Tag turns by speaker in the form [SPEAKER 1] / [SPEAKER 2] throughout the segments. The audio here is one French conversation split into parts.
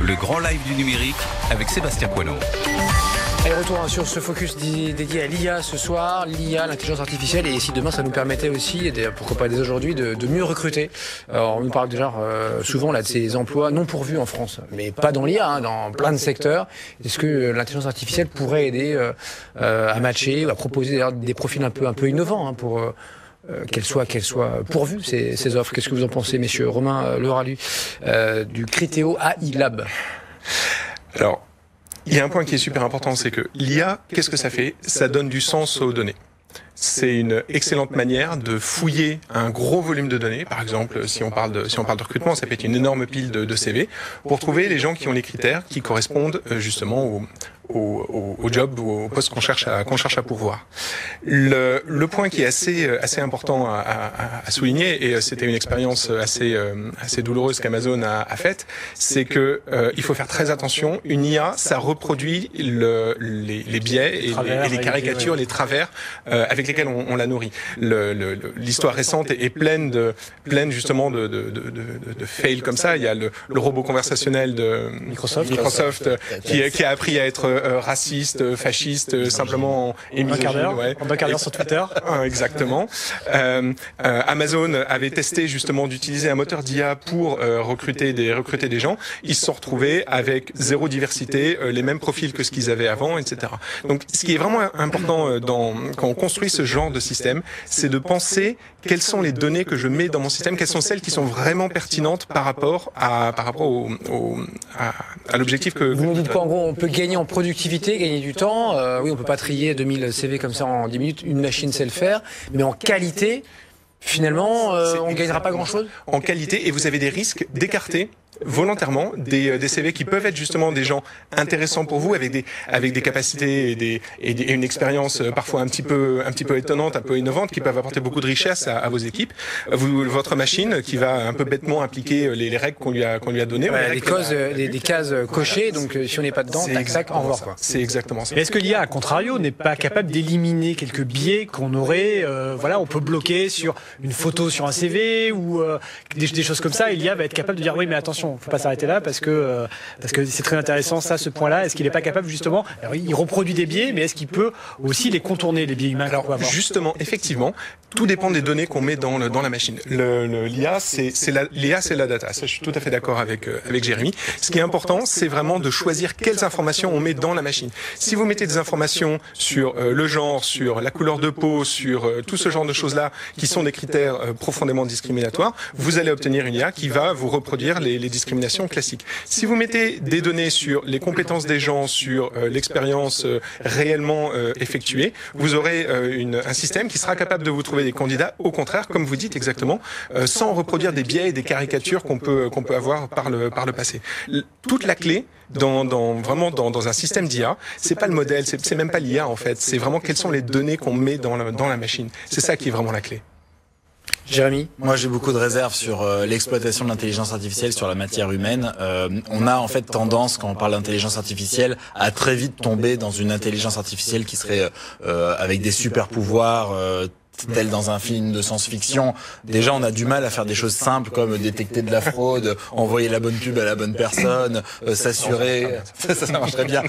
[SPEAKER 1] Le grand live du numérique avec Sébastien Poinon.
[SPEAKER 2] Et retour sur ce focus dédié à l'IA ce soir, l'IA, l'intelligence artificielle, et si demain ça nous permettait aussi, et pourquoi pas dès aujourd'hui, de mieux recruter. Alors, on nous parle déjà souvent là de ces emplois non pourvus en France, mais pas dans l'IA, dans plein de secteurs. Est-ce que l'intelligence artificielle pourrait aider à matcher, à proposer d'ailleurs des profils un peu innovants pour qu'elles soient pourvues ces offres? Qu'est-ce que vous en pensez, messieurs? Romain Leralu du Criteo AI Lab.
[SPEAKER 3] Alors, il y a un point qui est super important, c'est que l'IA, qu'est-ce que ça fait? Ça donne du sens aux données. C'est une excellente manière de fouiller un gros volume de données. Par exemple, si on parle de recrutement, ça peut être une énorme pile de CV pour trouver les gens qui ont les critères qui correspondent justement au job ou au poste qu'on cherche à pourvoir. Le point qui est assez important à souligner, et c'était une expérience assez douloureuse qu'Amazon a faite, c'est que il faut faire très attention. Une IA, ça reproduit les biais et les caricatures, les travers avec lesquels on la nourrit. L'histoire récente est pleine justement de fails comme ça. Il y a le robot conversationnel de Microsoft qui a appris à être raciste, fasciste, simplement
[SPEAKER 2] en un quart d'heure sur Twitter.
[SPEAKER 3] Exactement. Amazon avait testé justement d'utiliser un moteur d'IA pour recruter des gens. Ils se sont retrouvés avec zéro diversité, les mêmes profils que ce qu'ils avaient avant, etc. Donc, ce qui est vraiment important quand on construit ce genre de système, c'est de penser quelles sont les données que je mets dans mon système, quelles sont celles qui sont vraiment pertinentes par rapport à l'objectif que...
[SPEAKER 2] Vous nous dites quoi? En gros, on peut gagner en productivité, gagner du temps. Oui, on peut pas trier 2000 CV comme ça en 10 minutes. Une machine sait le faire. Mais en qualité, finalement, on ne gagnera pas grand-chose.
[SPEAKER 3] En qualité, et vous avez des risques d'écarter volontairement des CV qui peuvent être justement des gens intéressants pour vous, avec des capacités et une expérience parfois un petit peu étonnante, un peu innovante, qui peuvent apporter beaucoup de richesse à vos équipes. Votre machine qui va un peu bêtement appliquer les règles qu'on lui a données.
[SPEAKER 2] Des cases cochées, donc si on n'est pas dedans, tac, au revoir.
[SPEAKER 3] C'est exactement ça.
[SPEAKER 4] Mais est-ce que l'IA, à contrario, n'est pas capable d'éliminer quelques biais qu'on aurait on peut bloquer sur une photo sur un CV ou des choses comme ça, et l'IA va être capable de dire oui, mais attention, faut pas s'arrêter là parce que c'est très intéressant ce point-là. Est-ce qu'il n'est pas capable justement, alors, il reproduit des biais, mais est-ce qu'il peut aussi les contourner, les biais humains?
[SPEAKER 3] Alors justement, effectivement, tout dépend des données qu'on met dans la machine. L'IA, c'est la data. Ça, je suis tout à fait d'accord avec Jérémy. Ce qui est important, c'est vraiment de choisir quelles informations on met dans la machine. Si vous mettez des informations sur le genre, sur la couleur de peau, sur tout ce genre de choses-là, qui sont des critères profondément discriminatoires, vous allez obtenir une IA qui va vous reproduire les discriminations classiques. Si vous mettez des données sur les compétences des gens, sur l'expérience réellement effectuée, vous aurez un système qui sera capable de vous trouver des candidats, au contraire, comme vous dites exactement, sans reproduire des biais et des caricatures qu'on peut avoir par le passé. Toute la clé dans un système d'IA, c'est pas le modèle, c'est même pas l'IA en fait, c'est vraiment quelles sont les données qu'on met dans la machine. C'est ça qui est vraiment la clé.
[SPEAKER 2] Jérémy?
[SPEAKER 5] Moi, j'ai beaucoup de réserves sur l'exploitation de l'intelligence artificielle sur la matière humaine. On a en fait tendance, quand on parle d'intelligence artificielle, à très vite tomber dans une intelligence artificielle qui serait avec des super pouvoirs tel dans un film de science-fiction. Déjà, on a du mal à faire des choses simples comme détecter de la fraude, envoyer la bonne pub à la bonne personne, s'assurer, ça marcherait bien,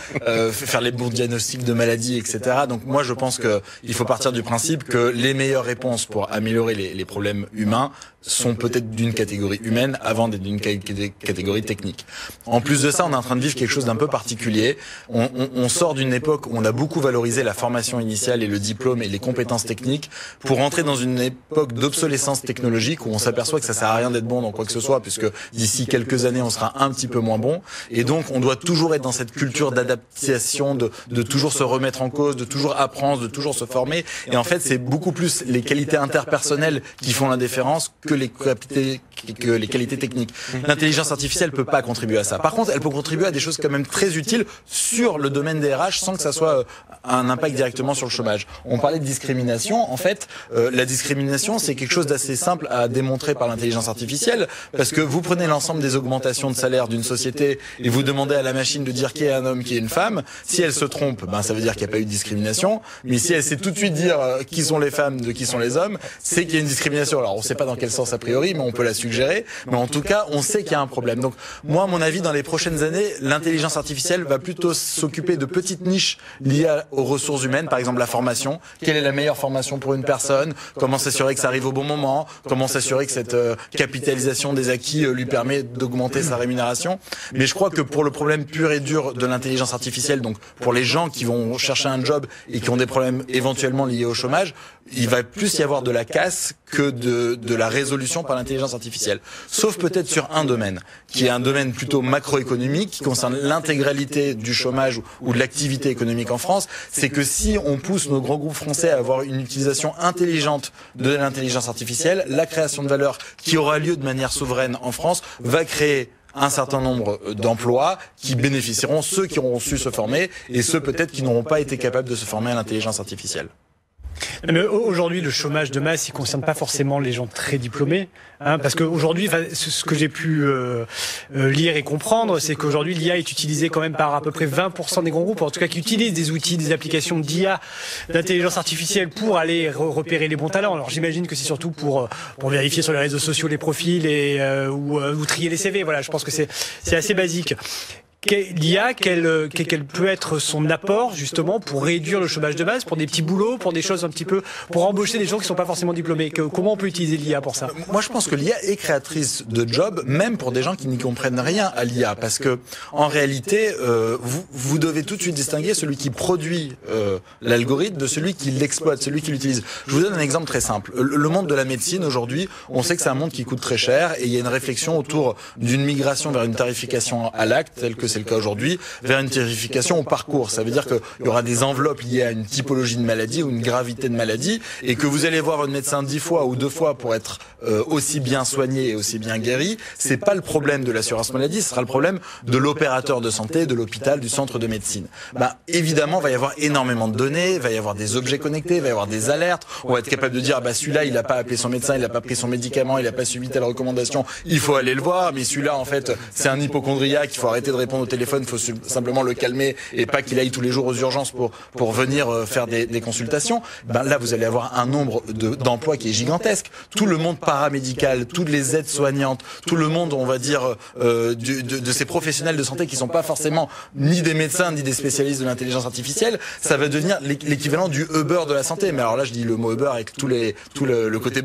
[SPEAKER 5] faire les bons diagnostics de maladies, etc. Donc moi, je pense que il faut partir du principe que les meilleures réponses pour améliorer les problèmes humains sont peut-être d'une catégorie humaine avant d'être d'une catégorie technique. En plus de ça, on est en train de vivre quelque chose d'un peu particulier. On sort d'une époque où on a beaucoup valorisé la formation initiale et le diplôme et les compétences techniques pour entrer dans une époque d'obsolescence technologique où on s'aperçoit que ça sert à rien d'être bon dans quoi que ce soit puisque d'ici quelques années on sera un petit peu moins bon, et donc on doit toujours être dans cette culture d'adaptation, de toujours se remettre en cause, de toujours apprendre, de toujours se former, et en fait c'est beaucoup plus les qualités interpersonnelles qui font la différence que les qualités techniques. L'intelligence artificielle peut pas contribuer à ça. Par contre, elle peut contribuer à des choses quand même très utiles sur le domaine des RH sans que ça soit un impact directement sur le chômage. On parlait de discrimination. En fait, la discrimination, c'est quelque chose d'assez simple à démontrer par l'intelligence artificielle, parce que vous prenez l'ensemble des augmentations de salaire d'une société et vous demandez à la machine de dire qui est un homme, qui est une femme. Si elle se trompe, ça veut dire qu'il n'y a pas eu de discrimination. Mais si elle sait tout de suite dire qui sont les femmes, de qui sont les hommes, c'est qu'il y a une discrimination. Alors, on ne sait pas dans quel sens réponse a priori, mais on peut la suggérer. Mais en tout cas, on sait qu'il y a un problème. Donc moi, à mon avis, dans les prochaines années, l'intelligence artificielle va plutôt s'occuper de petites niches liées aux ressources humaines, par exemple la formation. Quelle est la meilleure formation pour une personne? Comment s'assurer que ça arrive au bon moment? Comment s'assurer que cette capitalisation des acquis lui permet d'augmenter sa rémunération? Mais je crois que pour le problème pur et dur de l'intelligence artificielle, donc pour les gens qui vont chercher un job et qui ont des problèmes éventuellement liés au chômage, il va plus y avoir de la casse que de la résolution par l'intelligence artificielle. Sauf peut-être sur un domaine, qui est un domaine plutôt macroéconomique, qui concerne l'intégralité du chômage ou de l'activité économique en France. C'est que si on pousse nos grands groupes français à avoir une utilisation intelligente de l'intelligence artificielle, la création de valeur qui aura lieu de manière souveraine en France va créer un certain nombre d'emplois qui bénéficieront ceux qui auront su se former et ceux peut-être qui n'auront pas été capables de se former à l'intelligence artificielle.
[SPEAKER 4] Mais aujourd'hui, le chômage de masse, il concerne pas forcément les gens très diplômés, hein, parce qu'aujourd'hui, ce que j'ai pu lire et comprendre, c'est qu'aujourd'hui, l'IA est utilisée quand même par à peu près 20% des grands groupes, en tout cas qui utilisent des outils, des applications d'IA, d'intelligence artificielle pour aller repérer les bons talents. Alors j'imagine que c'est surtout pour vérifier sur les réseaux sociaux les profils et ou trier les CV. Voilà, je pense que c'est assez basique. L'IA, quel peut être son apport justement pour réduire le chômage de masse, pour des petits boulots, pour des choses un petit peu, pour embaucher des gens qui sont pas forcément diplômés. Comment on peut utiliser l'IA pour ça?
[SPEAKER 5] Moi, je pense que l'IA est créatrice de jobs, même pour des gens qui n'y comprennent rien à l'IA, parce que en réalité, vous devez tout de suite distinguer celui qui produit l'algorithme de celui qui l'exploite, celui qui l'utilise. Je vous donne un exemple très simple. Le monde de la médecine aujourd'hui, on sait que c'est un monde qui coûte très cher, et il y a une réflexion autour d'une migration vers une tarification à l'acte, telle que c'est le cas aujourd'hui, vers une tarification au parcours. Ça veut dire qu'il y aura des enveloppes liées à une typologie de maladie ou une gravité de maladie, et que vous allez voir un médecin 10 fois ou 2 fois pour être aussi bien soigné et aussi bien guéri. C'est pas le problème de l'assurance maladie, ce sera le problème de l'opérateur de santé, de l'hôpital, du centre de médecine. Évidemment, il va y avoir énormément de données, il va y avoir des objets connectés, il va y avoir des alertes. On va être capable de dire, celui-là, il n'a pas appelé son médecin, il n'a pas pris son médicament, il n'a pas suivi telle recommandation, il faut aller le voir. Mais celui-là, en fait, c'est un hypocondriaque, il faut arrêter de répondre au téléphone, il faut simplement le calmer et pas qu'il aille tous les jours aux urgences pour venir faire des consultations. Là, vous allez avoir un nombre d'emplois qui est gigantesque. Tout le monde paramédical, toutes les aides-soignantes, tout le monde, on va dire, de ces professionnels de santé qui sont pas forcément ni des médecins ni des spécialistes de l'intelligence artificielle, ça va devenir l'équivalent du Uber de la santé. Mais alors là, je dis le mot Uber avec tout le côté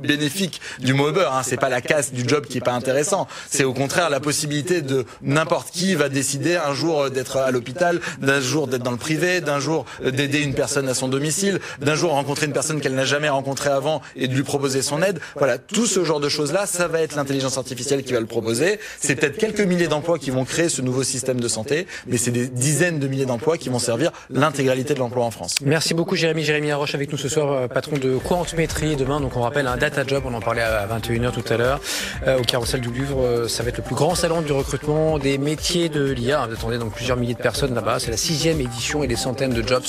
[SPEAKER 5] bénéfique du mot Uber. Hein. C'est pas la casse du job qui est pas intéressant. C'est au contraire la possibilité de n'importe qui va décider un jour d'être à l'hôpital, d'un jour d'être dans le privé, d'un jour d'aider une personne à son domicile, d'un jour rencontrer une personne qu'elle n'a jamais rencontrée avant et de lui proposer son aide. Voilà, tout ce genre de choses-là, ça va être l'intelligence artificielle qui va le proposer. C'est peut-être quelques milliers d'emplois qui vont créer ce nouveau système de santé, mais c'est des dizaines de milliers d'emplois qui vont servir l'intégralité de l'emploi en France.
[SPEAKER 2] Merci beaucoup Jérémy Haroche avec nous ce soir, patron de Quantmétrie. Demain, donc on rappelle un data job, on en parlait à 21h tout à l'heure, au Carrousel du Louvre. Ça va être le plus grand salon du recrutement des métiers de l'IA. Vous attendez donc plusieurs milliers de personnes là-bas. C'est la 6e édition et des centaines de jobs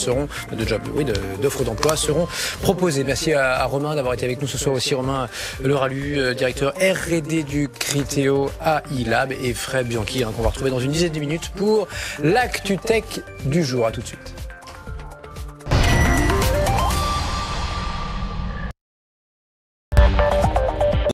[SPEAKER 2] d'offres d'emploi seront proposées. Merci à Romain d'avoir été avec nous ce soir aussi. Romain Leralu, directeur R&D du Criteo AI Lab, et Fred Bianchi, qu'on va retrouver dans une dizaine de minutes pour l'actu tech du jour. À tout de suite.